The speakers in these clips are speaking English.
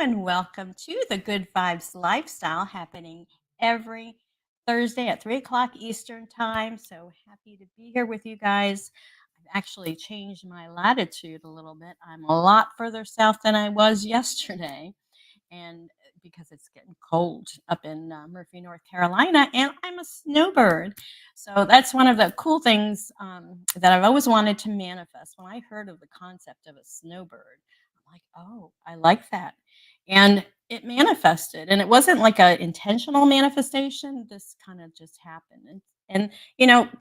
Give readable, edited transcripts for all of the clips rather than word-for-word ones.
and welcome to the Good Vibes Lifestyle happening every Thursday at 3 o'clock Eastern Time. So happy to be here with you guys. I've actually changed my latitude a little bit. I'm a lot further south than I was yesterday, and because it's getting cold up in Murphy, North Carolina, and I'm a snowbird. So that's one of the cool things that I've always wanted to manifest. When I heard of the concept of a snowbird, I'm like, oh, I like that. And it manifested, and it wasn't like an intentional manifestation. This kind of just happened. And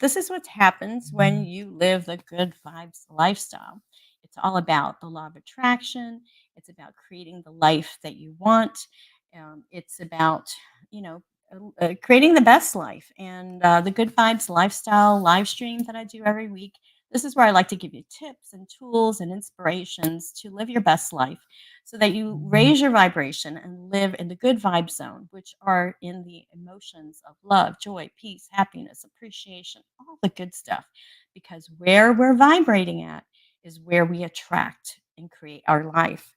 this is what happens when you live the good vibes lifestyle. It's all about the law of attraction. It's about creating the life that you want. It's about, you know, creating the best life. And the Good Vibes Lifestyle live stream that I do every week. This is where I like to give you tips and tools and inspirations to live your best life so that you raise your vibration and live in the good vibe zone, which are in the emotions of love, joy, peace, happiness, appreciation, all the good stuff. Because where we're vibrating at is where we attract and create our life.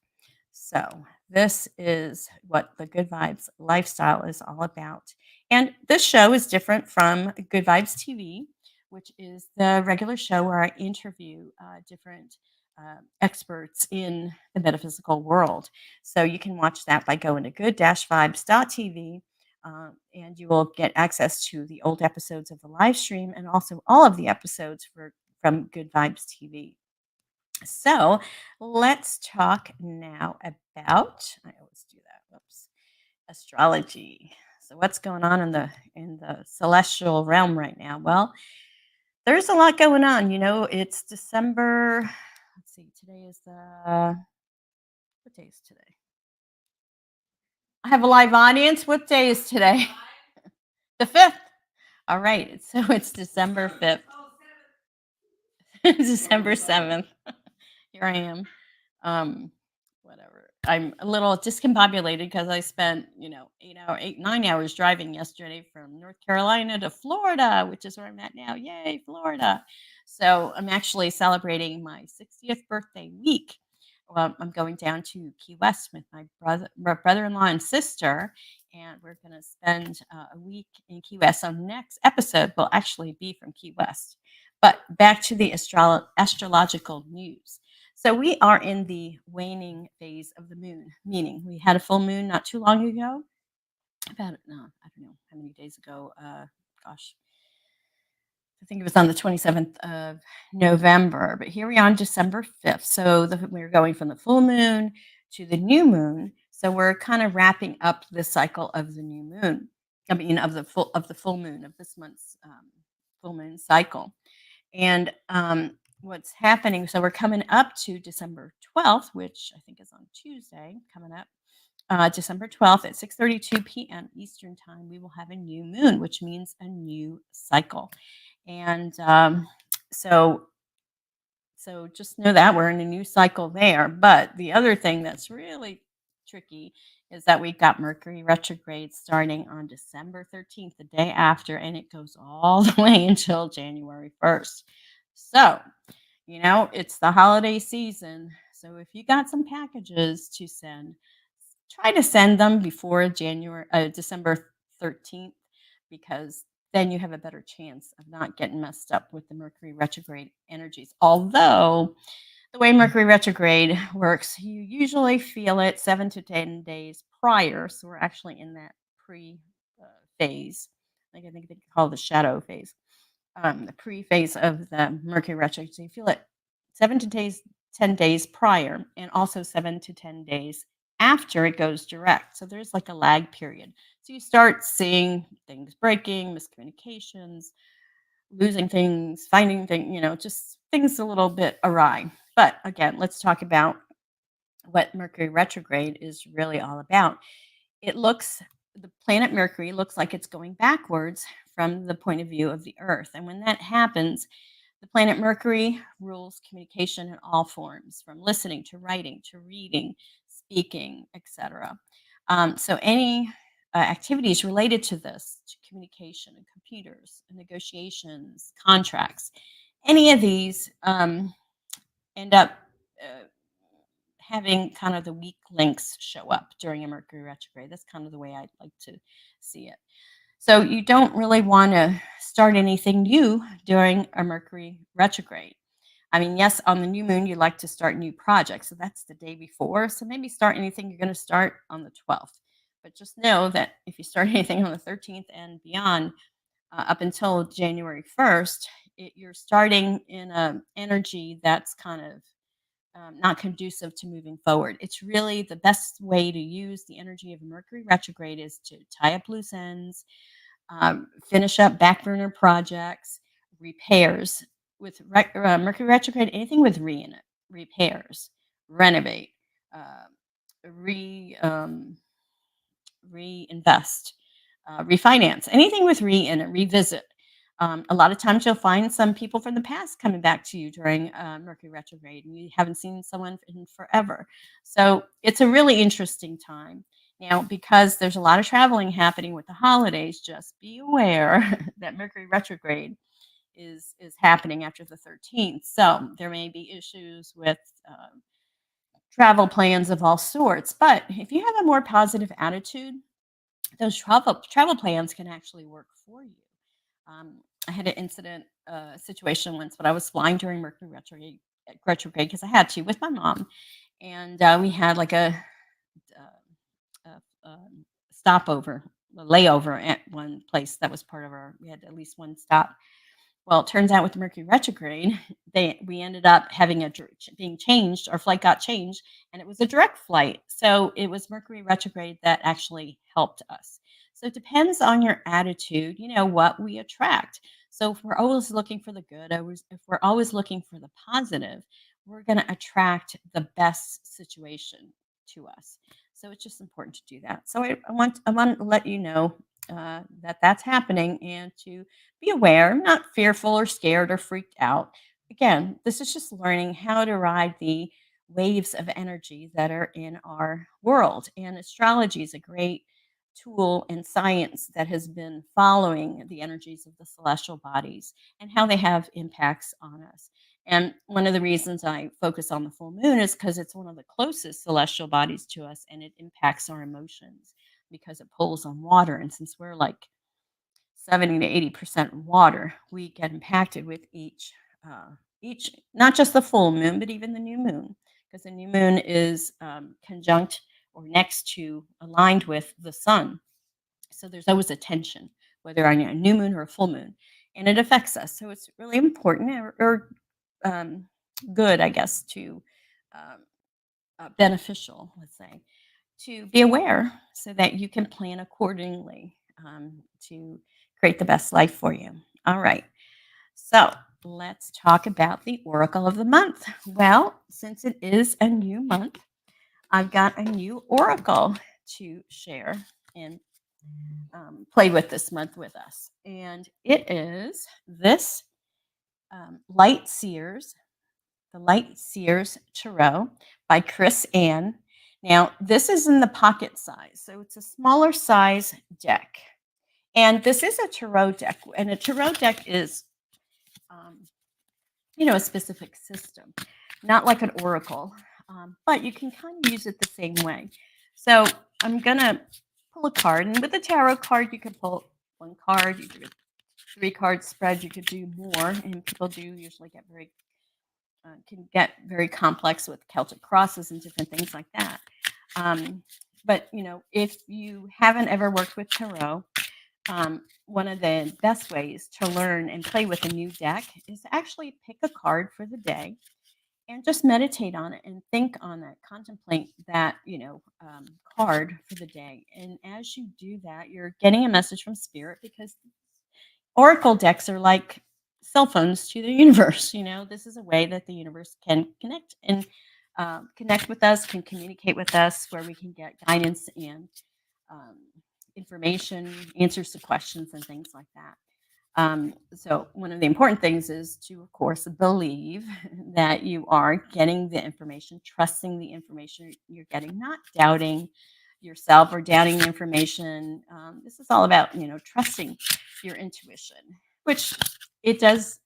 So, this is what the Good Vibes lifestyle is all about. And this show is different from Good Vibes TV, which is the regular show where I interview different experts in the metaphysical world. So, you can watch that by going to good-vibes.tv. And you will get access to the old episodes of the live stream and also all of the episodes from Good Vibes TV. So let's talk now about, I always do that, whoops, astrology. So what's going on in the celestial realm right now? Well, there's a lot going on. It's December. Let's see, today is what day is today? I have a live audience. What day is today? The 5th. All right. So it's December 5th. December 7th. Here I am. Whatever. I'm a little discombobulated because I spent, 9 hours driving yesterday from North Carolina to Florida, which is where I'm at now. Yay, Florida. So I'm actually celebrating my 60th birthday week. Well, I'm going down to Key West with my brother-in-law and sister, and we're going to spend a week in Key West. So next episode will actually be from Key West. But back to the astrological news. So we are in the waning phase of the moon, meaning we had a full moon not too long ago. About no, I don't know how many days ago. Gosh, I think it was on the 27th of November. But here we are on December 5th. So we're going from the full moon to the new moon. So we're kind of wrapping up the cycle of the new moon. I mean, of the full moon of this month's full moon cycle. And what's happening, so we're coming up to December 12th, which I think is on Tuesday, coming up. December 12th at 6:32 p.m. Eastern Time, we will have a new moon, which means a new cycle. And so just know that we're in a new cycle there. But the other thing that's really tricky is that we've got Mercury retrograde starting on December 13th, the day after, and it goes all the way until January 1st. So, it's the holiday season. So if you got some packages to send, try to send them before December 13th, because then you have a better chance of not getting messed up with the Mercury retrograde energies. Although the way Mercury retrograde works, you usually feel it 7 to 10 days prior. So we're actually in that pre-phase. Like I think they call it the shadow phase. The pre-phase of the Mercury retrograde. So you feel it 7 to 10 days prior, and also 7 to 10 days after it goes direct. So there's like a lag period. So you start seeing things breaking, miscommunications, losing things, finding things, just things a little bit awry. But again, let's talk about what Mercury retrograde is really all about. The planet Mercury looks like it's going backwards from the point of view of the Earth. And when that happens, the planet Mercury rules communication in all forms, from listening to writing to reading, speaking, etc. So any activities related to this, to communication and computers, and negotiations, contracts, any of these end up having kind of the weak links show up during a Mercury retrograde. That's kind of the way I'd like to see it. So you don't really want to start anything new during a Mercury retrograde. I mean, yes, on the new moon, you like to start new projects. So that's the day before. So maybe start anything you're going to start on the 12th. But just know that if you start anything on the 13th and beyond, up until January 1st, you're starting in a energy that's kind of not conducive to moving forward. It's really the best way to use the energy of Mercury retrograde is to tie up loose ends, finish up back burner projects, repairs. With Mercury retrograde, anything with re in it, repairs, renovate, uh, re reinvest, refinance, anything with re in it, revisit. A lot of times you'll find some people from the past coming back to you during Mercury retrograde, and you haven't seen someone in forever. So it's a really interesting time. Now, because there's a lot of traveling happening with the holidays, just be aware that Mercury retrograde is happening after the 13th. So there may be issues with travel plans of all sorts. But if you have a more positive attitude, those travel plans can actually work for you. I had an incident situation once when I was flying during Mercury retrograde because I had to with my mom, and we had like a stopover, a layover at one place that was part of our. We had at least one stop. Well, it turns out with the Mercury retrograde, we ended up having being changed. Our flight got changed, and it was a direct flight. So it was Mercury retrograde that actually helped us. So it depends on your attitude. You know what we attract. So if we're always looking for the good, if we're always looking for the positive, we're going to attract the best situation to us. So it's just important to do that. So I want to let you know that that's happening and to be aware, not fearful or scared or freaked out. Again, this is just learning how to ride the waves of energy that are in our world. And astrology is a great tool in science that has been following the energies of the celestial bodies and how they have impacts on us. And one of the reasons I focus on the full moon is because it's one of the closest celestial bodies to us and it impacts our emotions because it pulls on water. And since we're like 70 to 80% water, we get impacted with each, not just the full moon, but even the new moon, because the new moon is conjunct or next to aligned with the sun. So there's always a tension, whether on a new moon or a full moon, and it affects us. So it's really important or um, good, I guess, to um, beneficial, let's say, to be aware so that you can plan accordingly to create the best life for you. All right. So let's talk about the Oracle of the month. Well, since it is a new month, I've got a new Oracle to share and play with this month with us. And it is this Light Seers, the Light Seers Tarot by Chris Ann. Now, this is in the pocket size, so it's a smaller size deck. And this is a tarot deck, and a tarot deck is, um, a specific system, not like an oracle, but you can kind of use it the same way. So I'm going to pull a card, and with the tarot card, you can pull one card, you do a 3-card spread, you could do more, and people do usually can get very complex with Celtic crosses and different things like that. But if you haven't ever worked with tarot, one of the best ways to learn and play with a new deck is to actually pick a card for the day and just meditate on it and think on it, contemplate that, card for the day. And as you do that, you're getting a message from spirit because oracle decks are like cell phones to the universe. This is a way that the universe can connect and connect with us, can communicate with us, where we can get guidance and um, information, answers to questions, and things like that. So one of the important things is to, of course, believe that you are getting the information, trusting the information you're getting, not doubting yourself or doubting the information. This is all about, trusting your intuition, which it does,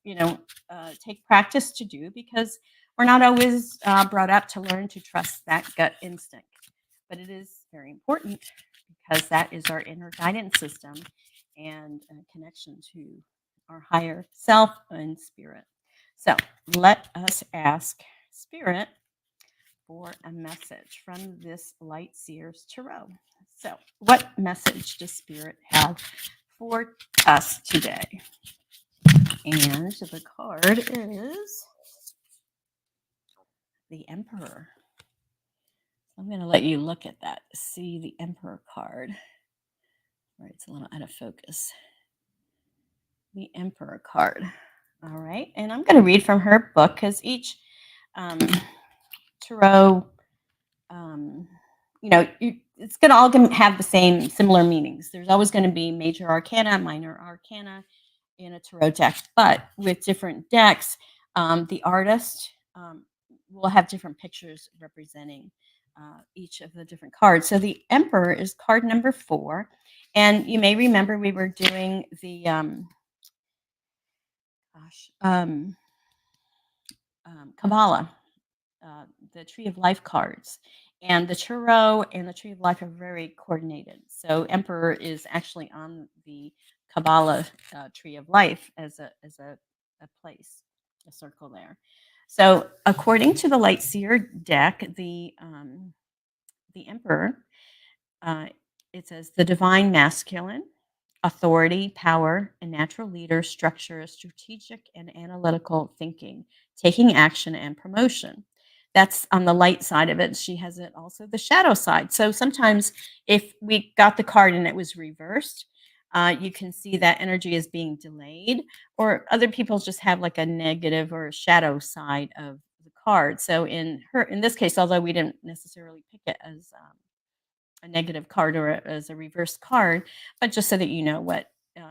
take practice to do because We're not always brought up to learn to trust that gut instinct, but it is very important because that is our inner guidance system and a connection to our higher self and spirit. So let us ask Spirit for a message from this Light Seers Tarot. So, what message does Spirit have for us today? And the card is the Emperor. I'm going to let you look at that. See the Emperor card. All right, it's a little out of focus. The Emperor card. All right, and I'm going to read from her book because each tarot, it's going to all have the same similar meanings. There's always going to be major arcana, minor arcana in a tarot deck, but with different decks, the artist will have different pictures representing each of the different cards. So the Emperor is card number 4, and you may remember we were doing the Kabbalah, the Tree of Life cards. And the Tarot and the Tree of Life are very coordinated. So Emperor is actually on the Kabbalah Tree of Life as a place, a circle there. So according to the Light Seer deck, the Emperor, it says the divine masculine, authority, power, and natural leader structure, strategic and analytical thinking, taking action and promotion. That's on the light side of it. She has it also the shadow side. So sometimes if we got the card and it was reversed, you can see that energy is being delayed, or other people just have like a negative or a shadow side of the card. So in this case, although we didn't necessarily pick it as a negative card or as a reversed card, but just so that you know what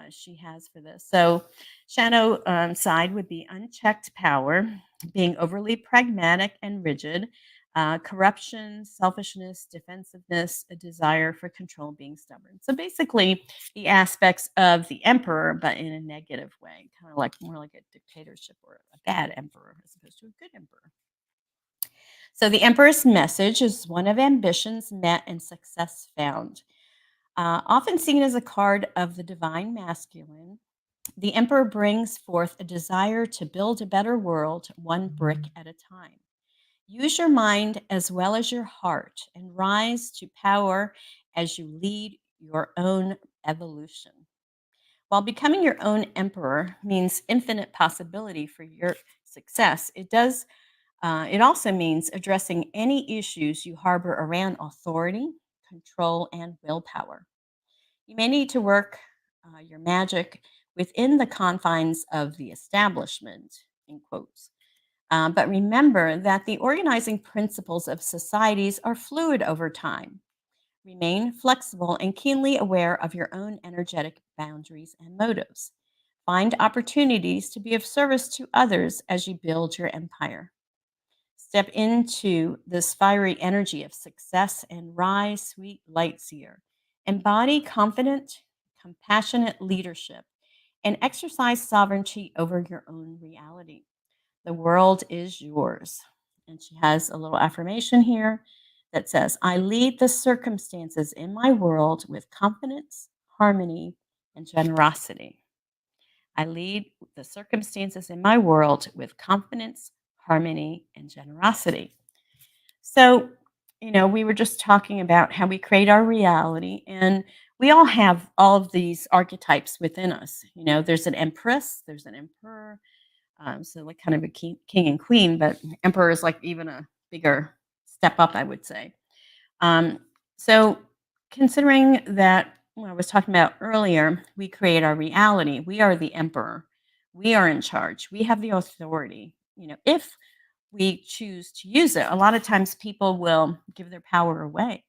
she has for this. So, shadow side would be unchecked power, being overly pragmatic and rigid, corruption, selfishness, defensiveness, a desire for control, being stubborn. So, basically, the aspects of the emperor, but in a negative way, kind of like more like a dictatorship or a bad emperor as opposed to a good emperor. So the Emperor's message is one of ambitions met and success found. Often seen as a card of the divine masculine, the Emperor brings forth a desire to build a better world, one brick at a time. Use your mind as well as your heart and rise to power as you lead your own evolution. While becoming your own emperor means infinite possibility for your success, it also means addressing any issues you harbor around authority, control, and willpower. You may need to work your magic within the confines of the establishment, in quotes. But remember that the organizing principles of societies are fluid over time. Remain flexible and keenly aware of your own energetic boundaries and motives. Find opportunities to be of service to others as you build your empire. Step into this fiery energy of success and rise, sweet light seer. Embody confident, compassionate leadership and exercise sovereignty over your own reality. The world is yours. And she has a little affirmation here that says, I lead the circumstances in my world with confidence, harmony, and generosity. I lead the circumstances in my world with confidence, harmony, and generosity. So, we were just talking about how we create our reality, and we all have all of these archetypes within us. There's an empress, there's an emperor, so like kind of a king and queen, but emperor is like even a bigger step up, I would say. So, considering that what I was talking about earlier, we create our reality. We are the emperor. We are in charge. We have the authority. If we choose to use it, a lot of times people will give their power away.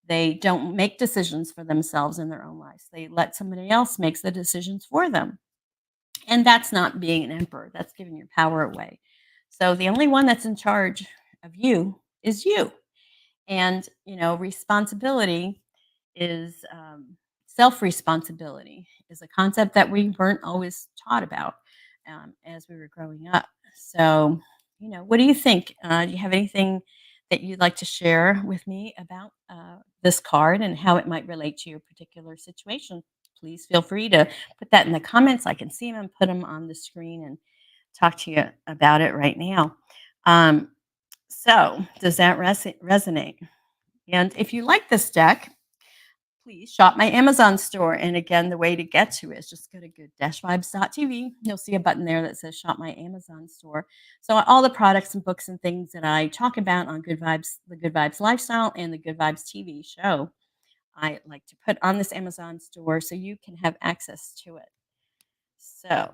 They don't make decisions for themselves in their own lives. They let somebody else make the decisions for them. And that's not being an emperor. That's giving your power away. So the only one that's in charge of you is you. And, responsibility is self responsibility, is a concept that we weren't always taught about as we were growing up. So, what do you think? Do you have anything that you'd like to share with me about this card and how it might relate to your particular situation? Please feel free to put that in the comments. I can see them and put them on the screen and talk to you about it right now. Um, so, does that resonate? And if you like this deck, please shop my Amazon store. And again, the way to get to it is just go to good-vibes.tv. You'll see a button there that says shop my Amazon store. So all the products and books and things that I talk about on Good Vibes, the Good Vibes lifestyle and the Good Vibes TV show, I like to put on this Amazon store so you can have access to it. So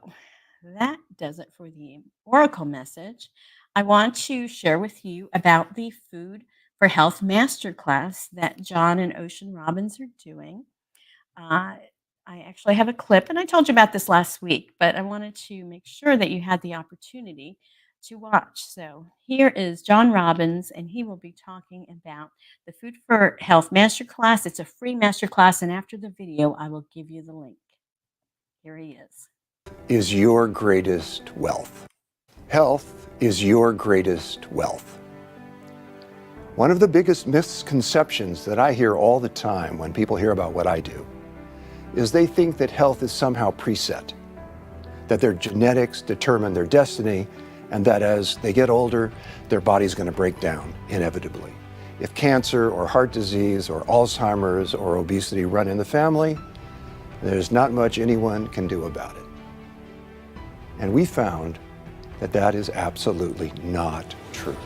that does it for the Oracle message. I want to share with you about the Food for Health Masterclass that John and Ocean Robbins are doing. Uh, I actually have a clip, and I told you about this last week, but I wanted to make sure that you had the opportunity to watch. So here is John Robbins, and he will be talking about the Food for Health Masterclass. It's a free masterclass, and after the video, I will give you the link. Here he is your greatest wealth. Health is your greatest wealth. One of the biggest misconceptions that I hear all the time when people hear about what I do is they think that health is somehow preset, that their genetics determine their destiny, and that as they get older, their body's going to break down inevitably. If cancer or heart disease or Alzheimer's or obesity run in the family, there's not much anyone can do about it. And we found that that is absolutely not true.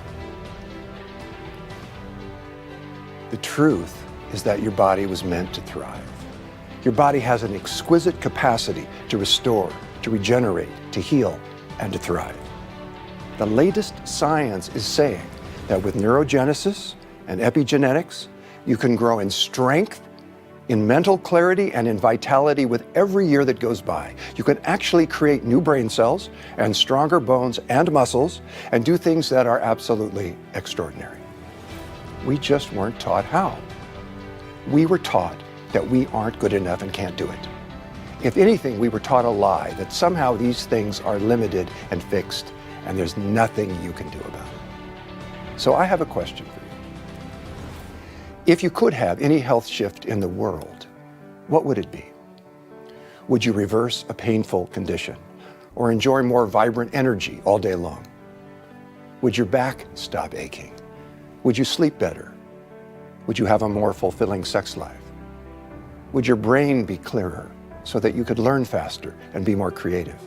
The truth is that your body was meant to thrive. Your body has an exquisite capacity to restore, to regenerate, to heal, and to thrive. The latest science is saying that with neurogenesis and epigenetics, you can grow in strength, in mental clarity, and in vitality with every year that goes by. You can actually create new brain cells and stronger bones and muscles and do things that are absolutely extraordinary. We just weren't taught how. We were taught that we aren't good enough and can't do it. If anything, we were taught a lie that somehow these things are limited and fixed and there's nothing you can do about it. So I have a question for you. If you could have any health shift in the world, what would it be? Would you reverse a painful condition or enjoy more vibrant energy all day long? Would your back stop aching? Would you sleep better? Would you have a more fulfilling sex life? Would your brain be clearer so that you could learn faster and be more creative?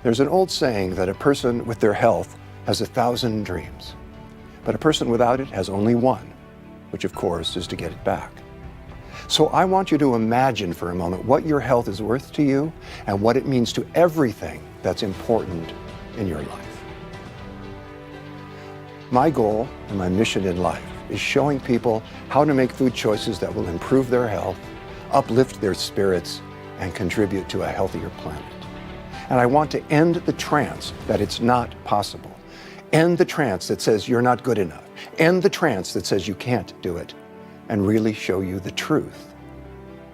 There's an old saying that a person with their health has 1,000 dreams. But a person without it has only one, which of course is to get it back. So I want you to imagine for a moment what your health is worth to you and what it means to everything that's important in your life. My goal and my mission in life is showing people how to make food choices that will improve their health, uplift their spirits, and contribute to a healthier planet. And I want to end the trance that it's not possible. End the trance that says you're not good enough. End the trance that says you can't do it. And really show you the truth,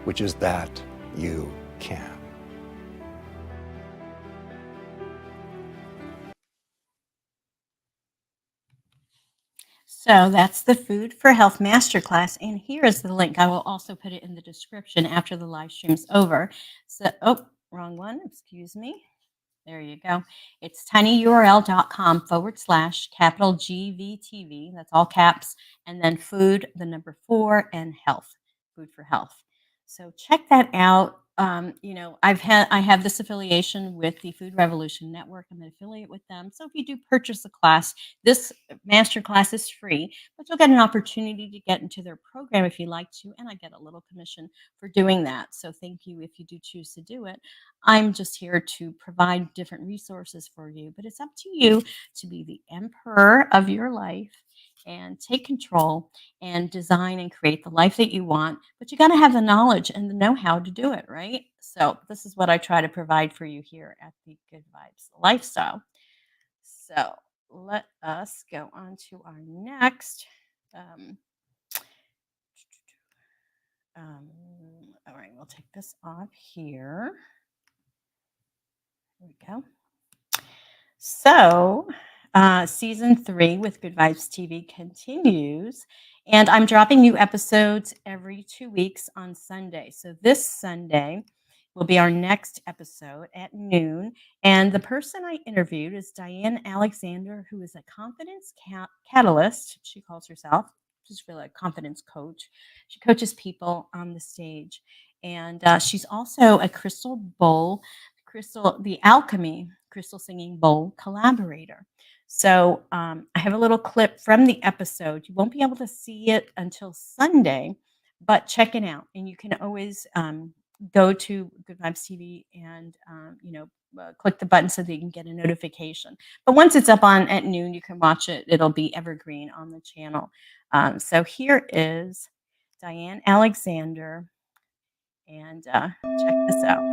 which is that you can. So that's the Food for Health Masterclass. And here is the link. I will also put it in the description after the live stream's over. So, wrong one. Excuse me. There you go. It's tinyurl.com/capital GVTV. That's all caps. And then food, the number 4, and health, food for health. So check that out. I have this affiliation with the Food Revolution Network. I'm an affiliate with them. So if you do purchase a class, this master class is free, but you'll get an opportunity to get into their program if you like to, and I get a little commission for doing that. So thank you if you do choose to do it. I'm just here to provide different resources for you, but it's up to you to be the emperor of your life and take control and design and create the life that you want. But you got to have the knowledge and the know how to do it, right? So, this is what I try to provide for you here at the Good Vibes Lifestyle. So, let us go on to our next. Um, all right, we'll take this off here. There we go. So, season 3 with Good Vibes TV continues, and I'm dropping new episodes every 2 weeks on Sunday. So, this Sunday will be our next episode at noon. And the person I interviewed is Diann Alexander, who is a confidence catalyst, she calls herself. She's really a confidence coach. She coaches people on the stage. And she's also a the Alchemy crystal singing bowl collaborator. So I have a little clip from the episode. You won't be able to see it until Sunday, but check it out. And you can always go to Good Vibes TV and click the button so that you can get a notification. But once it's up on at noon, you can watch it. It'll be evergreen on the channel. So here is Diann Alexander, and check this out.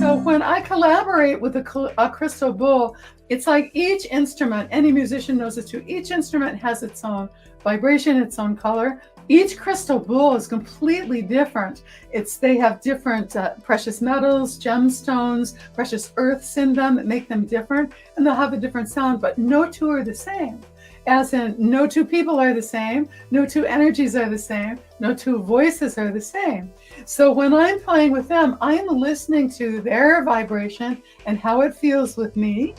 So when I collaborate with a crystal bull, it's like each instrument, any musician knows it too, each instrument has its own vibration, its own color. Each crystal bull is completely different. They have different precious metals, gemstones, precious earths in them that make them different, and they'll have a different sound, but no two are the same. As in, no two people are the same, no two energies are the same, no two voices are the same. So when I'm playing with them, I'm listening to their vibration and how it feels with me,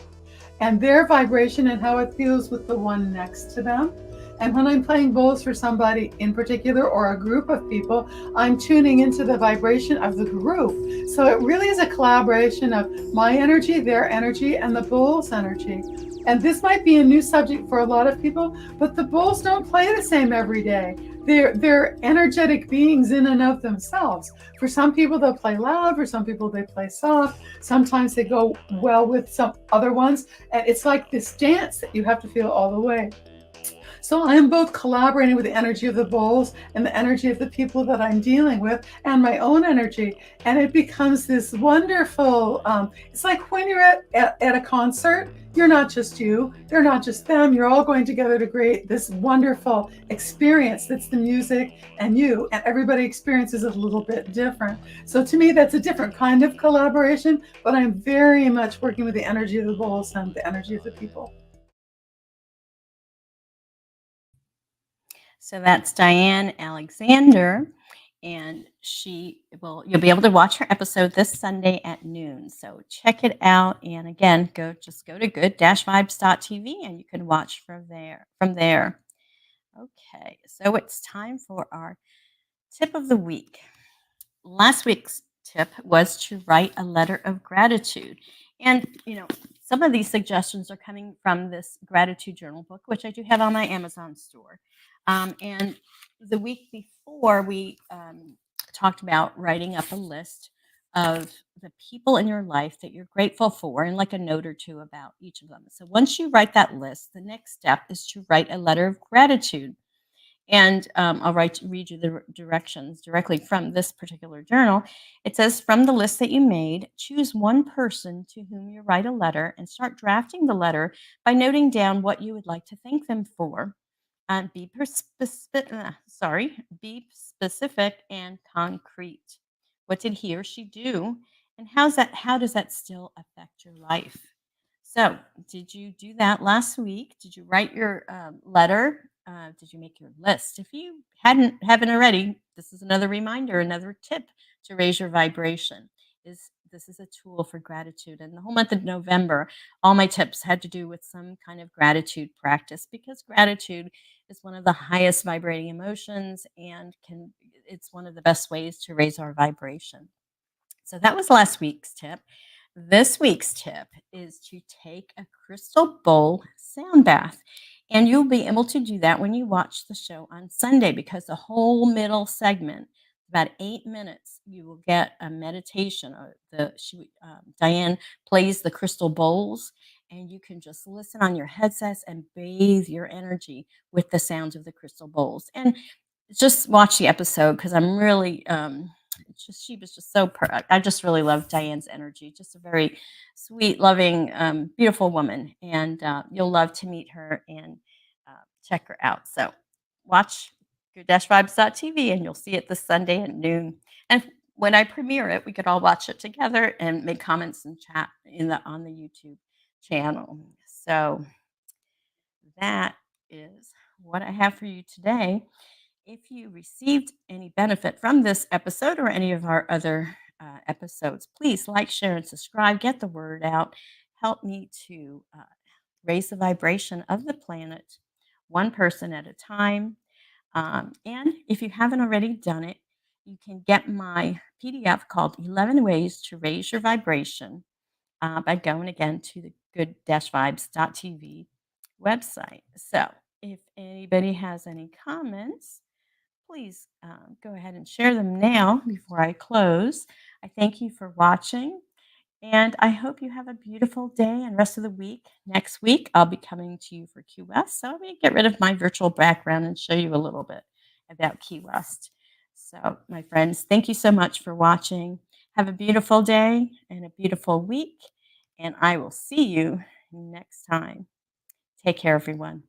and their vibration and how it feels with the one next to them. And when I'm playing bowls for somebody in particular or a group of people, I'm tuning into the vibration of the group. So it really is a collaboration of my energy, their energy, and the bowl's energy. And this might be a new subject for a lot of people, but the bowls don't play the same every day. They're energetic beings in and of themselves. For some people, they'll play loud. For some people, they play soft. Sometimes they go well with some other ones. And it's like this dance that you have to feel all the way. So I am both collaborating with the energy of the bowls and the energy of the people that I'm dealing with and my own energy. And it becomes this wonderful, it's like when you're at a concert, you're not just you, they're not just them, you're all going together to create this wonderful experience that's the music and you, and everybody experiences it a little bit different. So to me, that's a different kind of collaboration, but I'm very much working with the energy of the bowls and the energy of the people. So that's Diann Alexander, and you'll be able to watch her episode this Sunday at noon. So check it out. And again, just go to good-vibes.tv and you can watch from there. Okay, so it's time for our tip of the week. Last week's tip was to write a letter of gratitude. And, some of these suggestions are coming from this gratitude journal book, which I do have on my Amazon store. And the week before, we talked about writing up a list of the people in your life that you're grateful for and like a note or two about each of them. So once you write that list, the next step is to write a letter of gratitude. And I'll read you the directions directly from this particular journal. It says, from the list that you made, choose one person to whom you write a letter and start drafting the letter by noting down what you would like to thank them for. And be specific and concrete. What did he or she do? And how does that still affect your life? So, did you do that last week? Did you write your letter? Did you make your list? If you haven't already, this is another reminder, another tip to raise your vibration. This is a tool for gratitude, and the whole month of November, all my tips had to do with some kind of gratitude practice because gratitude is one of the highest vibrating emotions, and it's one of the best ways to raise our vibration. So that was last week's tip. This week's tip is to take a crystal bowl sound bath. And you'll be able to do that when you watch the show on Sunday because the whole middle segment, about 8 minutes, you will get a meditation. Diann plays the crystal bowls, and you can just listen on your headsets and bathe your energy with the sounds of the crystal bowls. And just watch the episode because I'm really she was just so I just really love Diann's energy. Just a very sweet, loving, beautiful woman, and you'll love to meet her and check her out. So watch good-vibes.tv and you'll see it this Sunday at noon. And when I premiere it, we could all watch it together and make comments and chat on the YouTube channel. So that is what I have for you today. If you received any benefit from this episode or any of our other episodes, please like, share, and subscribe. Get the word out. Help me to raise the vibration of the planet one person at a time. And if you haven't already done it, you can get my PDF called 11 Ways to Raise Your Vibration by going again to the good-vibes.tv website. So if anybody has any comments, please go ahead and share them now before I close. I thank you for watching. And I hope you have a beautiful day and rest of the week. Next week, I'll be coming to you for Key West. So I'm going to get rid of my virtual background and show you a little bit about Key West. So, my friends, thank you so much for watching. Have a beautiful day and a beautiful week. And I will see you next time. Take care, everyone.